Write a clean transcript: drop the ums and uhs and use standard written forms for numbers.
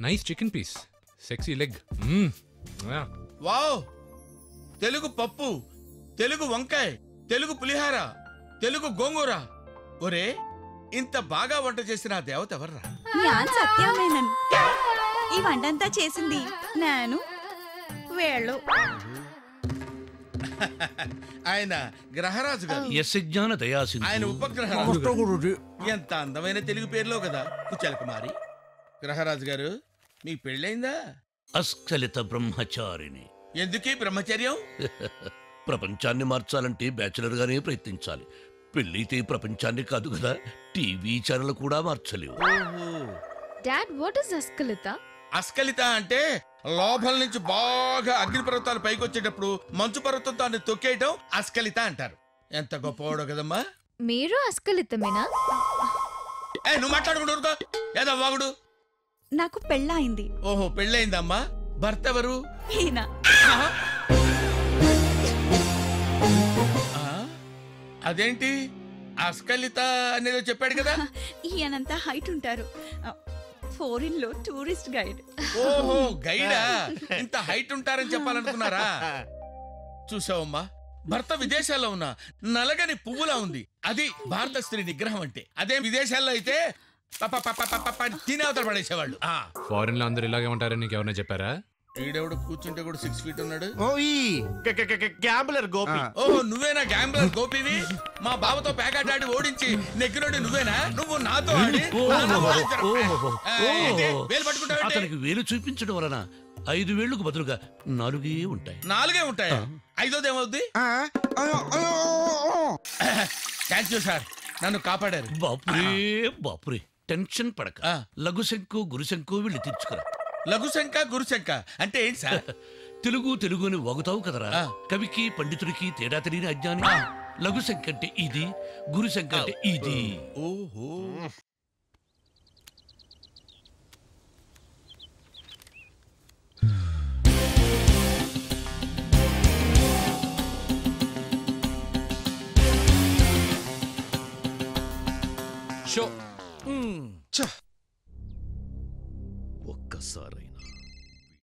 Nice chicken piece, sexy leg. Wow, Telugu పప్పు, తెలుగు వంకాయ, తెలుగు పులిహార, తెలుగు గోంగూర. ఒరే, ఇంత బాగా వంట చేసిన దేవత ఎవర్రా? సత్యమేనన్. ఈ వంటంతా చేసింది నేను. వేళ్ళు ఆయన గ్రహరాజు గారు. ఆయన ఉపగ్రహరాజు. ఎంత అందమైన తెలుగు పేర్లో కదా కుచల కుమారి. గ్రహరాజు గారు, మీ పెళ్ళైందా? అస్ఖలిత బ్రహ్మచారిని. ఎందుకీ బ్రహ్మచర్యం? ప్రపంచాన్ని మార్చాలంటే బ్యాచులర్ గానే ప్రయత్నించాలి. పెళ్ళైతే ప్రపంచాన్ని కాదు కదా, టీవీ ఛానల్ కూడా మార్చలేవు. డాడ్, వాట్ ఇస్ అస్కలిత? అస్కలిత అంటే లోపల నుంచి బాగా అగ్ని పర్వతాలు పైకి వచ్చేటప్పుడు మంచు పర్వతం దాన్ని తొక్కేయటం అస్కలిత అంటారు. ఎంత గొప్పవాడో కదమ్మా. మీరు అస్కలితమేనా? నువ్వు మాట్లాడుకుంటూ ఏదో వాగుడు. నాకు పెళ్ళయింది. ఓహో, పెళ్ళయిందమ్మా. భర్త ఎవరు? ఈయన. అదేంటి అస్కలిత అనేదో చెప్పాడు కదా. ఈయనంతా హైట్ ఉంటారు. ఫారిన్ లో టూరిస్ట్ గైడ్. ఓహో, గైడా? ఇంత హైట్ ఉంటారని చెప్పాలనుకున్నారా? చూసావమ్మా, భర్త విదేశాల్లో ఉన్న నలగని పువ్వులా ఉంది. అది భారత స్త్రీ నిగ్రహం అంటే. అదే విదేశాల్లో అయితే తినేవతలు పడేసేవాళ్ళు. ఫారిన్ లో అందరు ఇలాగే ఉంటారని నీకు ఎవరైనా చెప్పారా? ఈడెవడు కూర్చుంటే కూడా 6 feet ఉన్నాడు. గోపి. ఓహో, నువ్వేనా గ్యాంబ్లర్ గోపివి? మా బావతో పేకాటాడి ఓడించి నెగ్గినోడి నువ్వేనా? నువ్వు నాతో ఆడి వేలు పట్టుకుంటావు. అతనికి వేలు చూపించడం వలన 5 వేళ్లకు బదులుగా 4 ఉంటాయి. 4 ఉంటాయి. 5ది ఏమవుద్ది? థ్యాంక్ యూ సార్, నన్ను కాపాడారు. బాపురే బాపురే, టెన్షన్ పడక. లఘుశంకు గురుశంకు వెళ్ళి తెచ్చుకురా. లఘుశంక గురుశంక అంటే ఏంటి సార్? తెలుగు అని వాగుతావు కదరా. కవికి పండితుడికి తేడా తెలియని అజ్ఞాని. లఘుశంక అంటే ఇది, గురుశంక అంటే ఇది. ఓహో, షో